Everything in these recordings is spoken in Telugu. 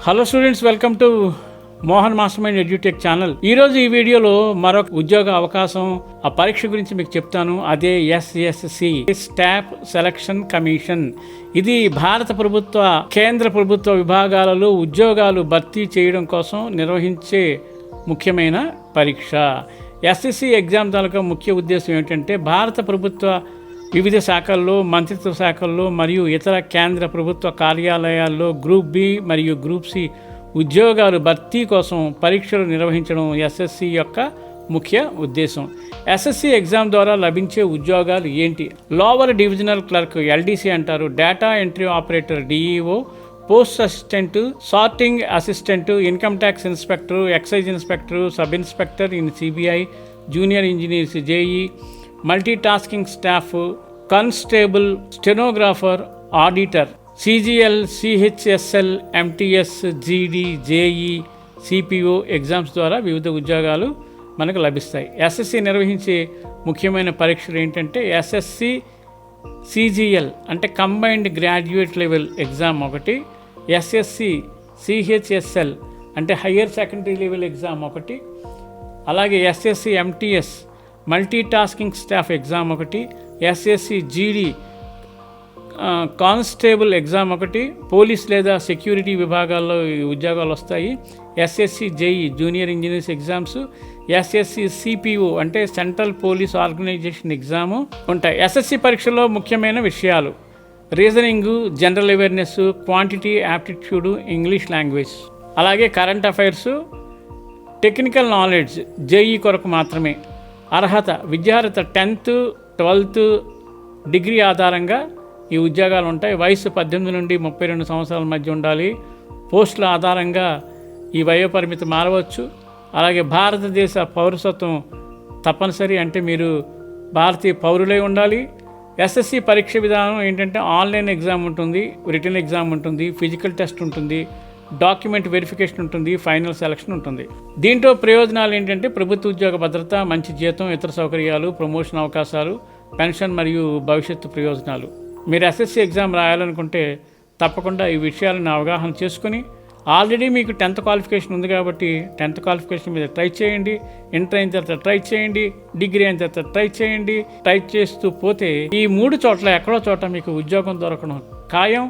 Hello students, welcome to Mohan master mind edutech channel. ఈరోజు ఈ వీడియోలో మరొక ఉద్యోగ అవకాశం, ఆ పరీక్ష గురించి మీకు చెప్తాను. అదే ఎస్ఎస్సి స్టాఫ్ సెలక్షన్ కమిషన్. ఇది భారత ప్రభుత్వ కేంద్ర ప్రభుత్వ విభాగాలలో ఉద్యోగాలు భర్తీ చేయడం కోసం నిర్వహించే ముఖ్యమైన పరీక్ష. ఎస్ఎస్సి ఎగ్జామ్ తాలూకా ముఖ్య ఉద్దేశం ఏమిటంటే భారత ప్రభుత్వ వివిధ శాఖల్లో, మంత్రిత్వ శాఖల్లో మరియు ఇతర కేంద్ర ప్రభుత్వ కార్యాలయాల్లో గ్రూప్ బి మరియు గ్రూప్ సి ఉద్యోగాలు భర్తీ కోసం పరీక్షలు నిర్వహించడం ఎస్ఎస్సి యొక్క ముఖ్య ఉద్దేశం. ఎస్ఎస్సి ఎగ్జామ్ ద్వారా లభించే ఉద్యోగాలు ఏంటి? లోవర్ డివిజనల్ క్లర్క్ ఎల్డీసీ అంటారు, data entry operator DEO, post assistant, sorting assistant, income tax inspector, excise inspector, sub inspector in CBI, junior engineers JE, multi tasking staff, constable, stenographer, auditor, CGL, CHSL, MTS, GD, JE, CPO exams ద్వారా వివిధ ఉద్యోగాలు మనకు లభిస్తాయి. ఎస్ఎస్సి నిర్వహించే ముఖ్యమైన పరీక్షలు ఏంటంటే ఎస్ఎస్సి సిజిఎల్ అంటే కంబైన్డ్ గ్రాడ్యుయేట్ లెవెల్ ఎగ్జామ్ ఒకటి, ఎస్ఎస్సి సిహెచ్ఎస్ఎల్ అంటే హయ్యర్ సెకండరీ లెవెల్ ఎగ్జామ్ ఒకటి, అలాగే SSC MTS multi tasking staff exam ఒకటి, ఎస్ఎస్సి జీడీ కానిస్టేబుల్ ఎగ్జామ్ ఒకటి, పోలీస్ లేదా సెక్యూరిటీ విభాగాల్లో ఈ ఉద్యోగాలు వస్తాయి, SSC JE junior engineers exams, SSC CPO అంటే సెంట్రల్ పోలీస్ ఆర్గనైజేషన్ ఎగ్జాము ఉంటాయి. ఎస్ఎస్సి పరీక్షలో ముఖ్యమైన విషయాలు: reasoning, general awareness, quantity aptitude, English language, అలాగే current affairs, technical knowledge JEE కొరకు మాత్రమే. అర్హత: విద్యార్హత 10th, 12th డిగ్రీ ఆధారంగా ఈ ఉద్యోగాలు ఉంటాయి. వయసు 18 నుండి 32 సంవత్సరాల మధ్య ఉండాలి. పోస్టుల ఆధారంగా ఈ వయోపరిమితి మారవచ్చు. అలాగే భారతదేశ పౌరసత్వం తప్పనిసరి, అంటే మీరు భారతీయ పౌరులై ఉండాలి. ఎస్ఎస్సి పరీక్ష విధానం ఏంటంటే ఆన్లైన్ ఎగ్జామ్ ఉంటుంది, రిటన్ ఎగ్జామ్ ఉంటుంది, ఫిజికల్ టెస్ట్ ఉంటుంది, డాక్యుమెంట్ వెరిఫికేషన్ ఉంటుంది, ఫైనల్ సెలక్షన్ ఉంటుంది. దీంట్లో ప్రయోజనాలు ఏంటంటే ప్రభుత్వ ఉద్యోగ భద్రత, మంచి జీతం, ఇతర సౌకర్యాలు, ప్రమోషన్ అవకాశాలు, పెన్షన్ మరియు భవిష్యత్తు ప్రయోజనాలు. మీరు ఎస్ఎస్సి ఎగ్జామ్ రాయాలనుకుంటే తప్పకుండా ఈ విషయాలను అవగాహన చేసుకుని, ఆల్రెడీ మీకు 10th క్వాలిఫికేషన్ ఉంది కాబట్టి 10th క్వాలిఫికేషన్ మీద ట్రై చేయండి, ఇంటర్ అయిన తర్వాత ట్రై చేయండి, డిగ్రీ అయిన తర్వాత ట్రై చేయండి. ట్రై చేస్తూ పోతే ఈ 3 చోట్ల ఎక్కడో చోట మీకు ఉద్యోగం దొరకడం ఖాయం.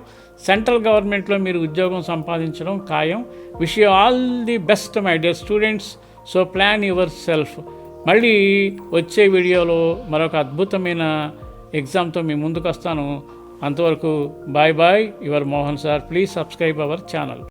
సెంట్రల్ గవర్నమెంట్లో మీరు ఉద్యోగం సంపాదించడం ఖాయం. Wish you all the best my dear students. So plan your self. మళ్ళీ వచ్చే వీడియోలో మరొక అద్భుతమైన ఎగ్జామ్తో మీ ముందుకు వస్తాను. అంతవరకు bye bye, your Mohan sir. Please subscribe our channel.